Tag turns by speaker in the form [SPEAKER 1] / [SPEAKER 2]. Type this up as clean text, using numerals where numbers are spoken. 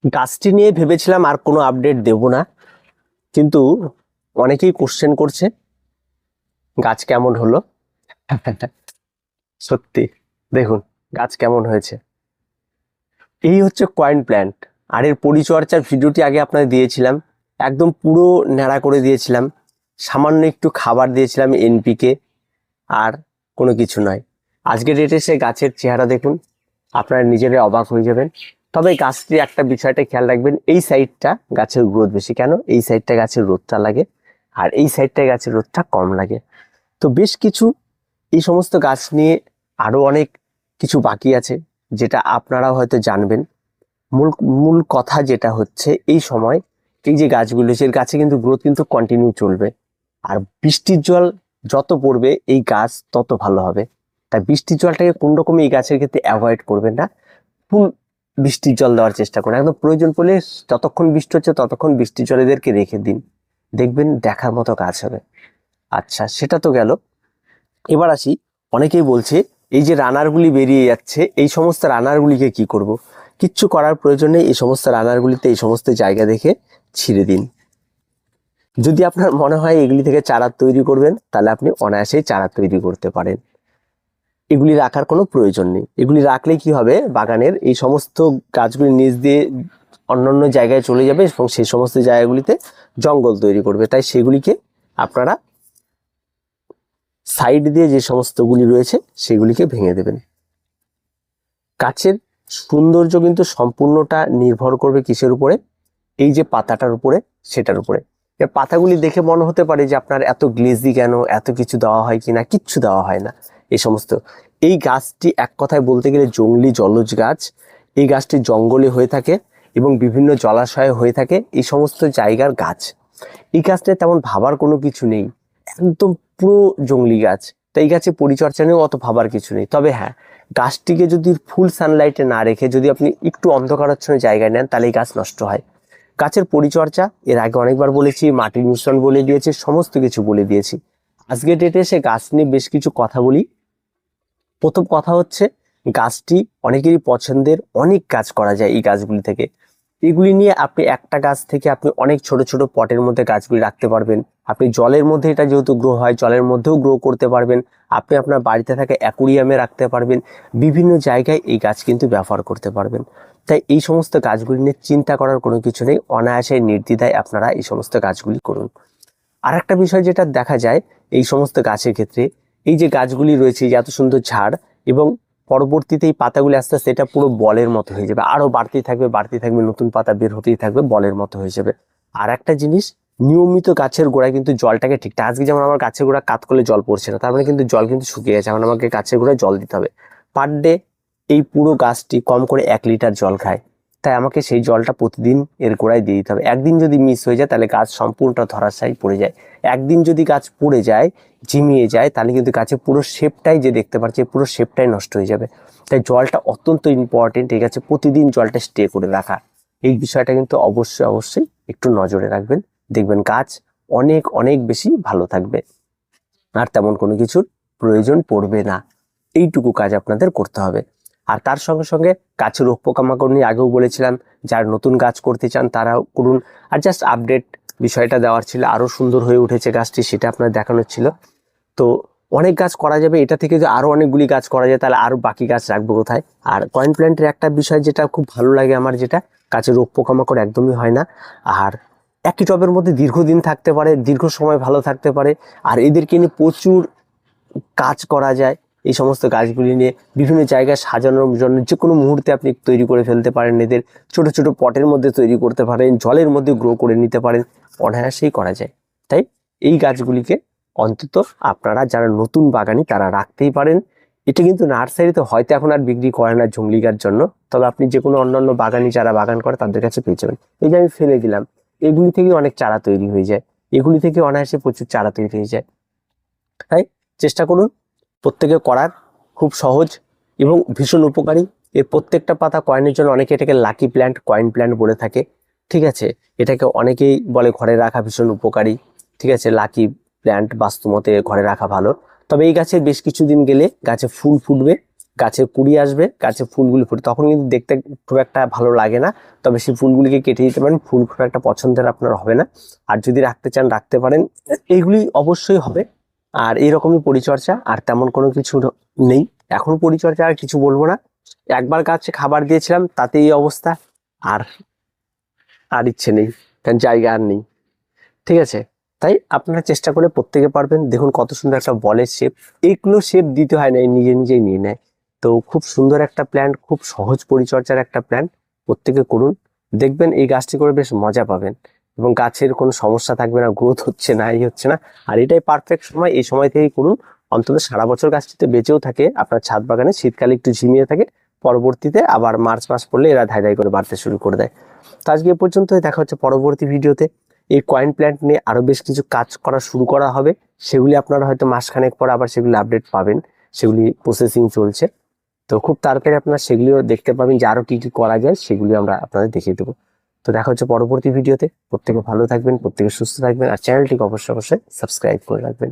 [SPEAKER 1] গাছটি নিয়ে ভেবেছিলাম আর কোনো আপডেট দেব না, কিন্তু অনেকেই কোশ্চেন করছে গাছ কেমন হলো। সত্যি দেখুন গাছ কেমন হয়েছে। এই হচ্ছে কয়েন প্ল্যান্ট, আর এর পরিচর্যার ভিডিওটি আগে আপনাদের দিয়েছিলাম। একদম পুরো ন্যাড়া করে দিয়েছিলাম, সামান্য একটু খাবার দিয়েছিলাম এনপিকে, আর কোনো কিছু নয়। আজকের ডেটে সে গাছের চেহারা দেখুন, আপনারা নিজেরাই অবাক হয়ে যাবেন। তবে গাছটির একটা বিষয়টা খেয়াল রাখবেন, এই সাইডটা গাছের গ্রোথ বেশি। কেন? এই সাইডটা গাছের রোদটা লাগে, আর এই সাইডটায় গাছের রোদটা কম লাগে। তো বেশ কিছু এই সমস্ত গাছ নিয়ে আরো অনেক কিছু বাকি আছে, যেটা আপনারাও হয়তো জানবেন। মূল মূল কথা যেটা হচ্ছে, এই সময় এই যে গাছগুলো, সে গাছে কিন্তু গ্রোথ কিন্তু কন্টিনিউ চলবে। আর বৃষ্টির জল যত পড়বে এই গাছ তত ভালো হবে। তাই বৃষ্টির জলটাকে কোন রকম এই গাছের ক্ষেত্রে অ্যাভয়েড করবেন না, ফুল বৃষ্টির জল দেওয়ার চেষ্টা করুন। একদম প্রয়োজন পড়লে যতক্ষণ বৃষ্টি হচ্ছে ততক্ষণ বৃষ্টির জল এদেরকে রেখে দিন, দেখবেন দেখার মতো গাছ হবে। আচ্ছা, সেটা তো গেল। এবার আসি, অনেকেই বলছে এই যে রানারগুলি বেরিয়ে যাচ্ছে, এই সমস্ত রানারগুলিকে কি করব? কিচ্ছু করার প্রয়োজন নেই। এই সমস্ত রানারগুলিতে এই সমস্ত জায়গা দেখে ছিঁড়ে দিন। যদি আপনার মনে হয় এগুলি থেকে চারা তৈরি করবেন, তাহলে আপনি অনায়াসেই চারা তৈরি করতে পারেন। এগুলি রাখার কোনো প্রয়োজন নেই। এগুলি রাখলে কি হবে, বাগানের এই সমস্ত গাছগুলি নিচ দিয়ে অন্যান্য জায়গায় চলে যাবে এবং সেই সমস্ত জায়গাগুলিতে জঙ্গল তৈরি করবে। তাই সেগুলিকে আপনারা সাইড দিয়ে যে সমস্তগুলি রয়েছে সেগুলিকে ভেঙে দেবেন। গাছের সৌন্দর্য কিন্তু সম্পূর্ণটা নির্ভর করবে কিসের উপরে? এই যে পাতাটার উপরে, সেটার উপরে। পাতাগুলি দেখে মনে হতে পারে যে আপনার এত গ্লেজি কেন, এত কিছু দেওয়া হয় কিনা। কিচ্ছু দেওয়া হয় না এই সমস্ত। এই গাছটি এক কথায় বলতে গেলে জংলি জলজ গাছ। এই গাছটি জঙ্গলে হয়ে থাকে এবং বিভিন্ন জলাশয়ে হয়ে থাকে, এই সমস্ত জায়গার গাছ। এই গাছটা তেমন ভাবার কোনো কিছু নেই, একদম পুরো জংলি গাছ। তাই এই গাছে পরিচর্যা নিয়েও অত ভাবার কিছু নেই। তবে হ্যাঁ, গাছটিকে যদি ফুল সানলাইটে না রেখে যদি আপনি একটু অন্ধকারাচ্ছন্ন জায়গায় নেন, তাহলে এই গাছ নষ্ট হয়। গাছের পরিচর্যা এর আগে অনেকবার বলেছি, মাটির মিশ্রণ বলে দিয়েছি, সমস্ত কিছু বলে দিয়েছি। আজকের ডেটে সে গাছ নিয়ে বেশ কিছু কথা বলি। প্রথম কথা হচ্ছে, গাছটি অনেকেরই পছন্দের, অনেক কাজ করা যায় এই গাছগুলি থেকে। এগুলি নিয়ে আপনি একটা গাছ থেকে আপনি অনেক ছোট ছোট পটের মধ্যে গাছগুলি রাখতে পারবেন। আপনি জলের মধ্যে এটা যেহেতু গ্রো হয়, জলের মধ্যেও গ্রো করতে পারবেন। আপনি আপনার বাড়িতে থাকা অ্যাকুরিয়ামে রাখতে পারবেন। বিভিন্ন জায়গায় এই গাছ কিন্তু ব্যবহার করতে পারবেন। তাই এই সমস্ত গাছগুলি নিয়ে চিন্তা করার কোনো কিছু নেই, অনায়াসে নির্দ্বিধায় আপনারা এই সমস্ত গাছগুলি করুন। আর একটা বিষয় যেটা দেখা যায় এই সমস্ত গাছের ক্ষেত্রে, এই যে গাছগুলি রয়েছে, যে এত সুন্দর ঝাড়, এবং পরবর্তীতে এই পাতাগুলি আস্তে আস্তে এটা পুরো বলের মতো হয়ে যাবে, আরো বাড়তেই থাকবে বাড়তেই থাকবে, নতুন পাতা বের হতেই থাকবে, বলের মতো হয়ে যাবে। আর একটা জিনিস, নিয়মিত গাছের গোড়ায় কিন্তু জলটাকে ঠিকঠাক, আজকে যেমন আমার গাছের গোড়া কাত করলে জল পড়ছে না, তার মানে কিন্তু জল কিন্তু শুকিয়ে গেছে। এখন আমাকে গাছের গোড়ায় জল দিতে হবে। পার ডে এই পুরো গাছটি কম করে 1 লিটার জল খায়, তাই আমাকে সেই জলটা প্রতিদিন এর গোড়ায় দিয়ে দিতে হবে। একদিন যদি মিস হয়ে যায় তাহলে গাছ সম্পূর্ণটা ধরাশায়ী পড়ে যায়। একদিন যদি গাছ পড়ে যায়, ঝিমিয়ে যায়, তাহলে কিন্তু গাছের পুরো শেপটাই যে দেখতে পাচ্ছি, পুরো শেপটাই নষ্ট হয়ে যাবে। তাই জলটা অত্যন্ত ইম্পর্টেন্ট, ঠিক আছে? প্রতিদিন জলটা স্টে করে রাখা, এই বিষয়টা কিন্তু অবশ্যই অবশ্যই একটু নজরে রাখবেন। দেখবেন গাছ অনেক অনেক বেশি ভালো থাকবে, আর তেমন কোনো কিছুর প্রয়োজন পড়বে না। এইটুকু কাজ আপনাদের করতে হবে। আর তার সঙ্গে সঙ্গে গাছের রোগ পোকামাকড় নিয়ে আগেও বলেছিলাম, যারা নতুন গাছ করতে চান তারাও করুন। আর জাস্ট আপডেট বিষয়টা দেওয়ার ছিল, আরো সুন্দর হয়ে উঠেছে গাছটি, সেটা আপনার দেখানোর ছিল। তো অনেক গাছ করা যাবে, এটা থেকে যদি আরো অনেকগুলি গাছ করা যায় তাহলে আরো বাকি গাছ রাখবো কোথায়। আর কয়েন প্ল্যান্টের একটা বিষয় যেটা খুব ভালো লাগে আমার, যেটা গাছের রোগ পোকামাকড় একদমই হয় না, আর একই টবের মধ্যে দীর্ঘদিন থাকতে পারে, দীর্ঘ সময় ভালো থাকতে পারে। আর এদেরকে নিয়ে প্রচুর কাজ করা যায়। এই সমস্ত গাছগুলি নিয়ে বিভিন্ন জায়গায় সাজানোর জন্য যে কোনো মুহূর্তে আপনি তৈরি করে ফেলতে পারেন। এদের ছোট ছোট পটের মধ্যে তৈরি করতে পারেন, জলের মধ্যে গ্রো করে নিতে পারেন, অনায়াসেই করা যায়। তাই এই গাছগুলিকে অন্তত আপনারা যারা নতুন বাগানি তারা রাখতেই পারেন। এটা কিন্তু নার্সারিতে হয়তো এখন আর বিক্রি করে না জংলি গাছ জন্য, তবে আপনি যে কোনো অন্যান্য বাগানি যারা বাগান করে তাদের কাছে পেয়ে যাবেন। এই যে আমি ফেলে দিলাম, এগুলি থেকে অনেক চারা তৈরি হয়ে যায়, এগুলি থেকে অনায়াসে প্রচুর চারা তৈরি হয়ে যায়। তাই চেষ্টা করুন প্রত্যেকে করার, খুব সহজ এবং ভীষণ উপকারী। এর প্রত্যেকটা পাতা কয়েনের জন্য, অনেকে এটাকে লাকি প্ল্যান্ট, কয়েন প্ল্যান্ট বলে থাকে, ঠিক আছে? এটাকে অনেকেই বলে ঘরে রাখা ভীষণ উপকারী, ঠিক আছে? লাকি প্ল্যান্ট বাস্তুমতে ঘরে রাখা ভালো। তবে এই গাছের বেশ কিছুদিন গেলে গাছে ফুল ফুটবে, গাছের কুড়ি আসবে, গাছে ফুলগুলি ফুটে, তখন কিন্তু দেখতে খুব একটা ভালো লাগে না। তবে সেই ফুলগুলিকে কেটে দিতে পারেন, ফুল খুব একটা পছন্দের আপনার হবে না। আর যদি রাখতে চান রাখতে পারেন, এইগুলি অবশ্যই হবে। আর এইরকমই পরিচর্যা, আর তেমন কোনো কিছু নেই। এখন পরিচর্যা আর কিছু বলবো না, একবার গাছে খাবার দিয়েছিলাম তাতে এই অবস্থা, আর আর ইচ্ছে নেই, কারণ জায়গা আর নেই। ঠিক আছে, তাই আপনারা চেষ্টা করে প্রত্যেকে পারবেন। দেখুন কত সুন্দর একটা বলের শেপ, এইগুলো শেপ দিতে হয় না, এই নিজে নিজেই নিয়ে নেয়। তো খুব সুন্দর একটা প্ল্যান্ট, খুব সহজ পরিচর্যার একটা প্ল্যান্ট, প্রত্যেকে করুন, দেখবেন এই গাছটি করে বেশ মজা পাবেন এবং গাছের কোনো সমস্যা থাকবে না, গ্রোথ হচ্ছে না, এই হচ্ছে না। আর এটাই পারফেক্ট সময়, এই সময় থেকেই করুন। অন্তত সারা বছর গাছটিতে বেঁচেও থাকে আপনার ছাদ বাগানে, শীতকালে একটু ঝিমিয়ে থাকে, পরবর্তীতে আবার মার্চ মাস পড়লে এরা ধাই ধাই করে বাড়তে শুরু করে দেয়। তো আজকে এ পর্যন্তই, দেখা হচ্ছে পরবর্তী ভিডিওতে। এই কয়েন প্ল্যান্ট নিয়ে আরো বেশ কিছু কাজ করা শুরু করা হবে, সেগুলি আপনারা হয়তো মাসখানেক পর আবার সেগুলি আপডেট পাবেন, সেগুলি প্রসেসিং চলছে। তো খুব তাড়াতাড়ি আপনারা সেগুলিও দেখতে পাবেন যে আরো কি কি করা যায়, সেগুলি আমরা আপনাদের দেখিয়ে দেবো। তো দেখা হচ্ছে পরবর্তী ভিডিওতে। প্রত্যেকে ভালো থাকবেন, প্রত্যেকে সুস্থ থাকবেন, আর চ্যানেলটিকে অবশ্যই অবশ্যই সাবস্ক্রাইব করে রাখবেন।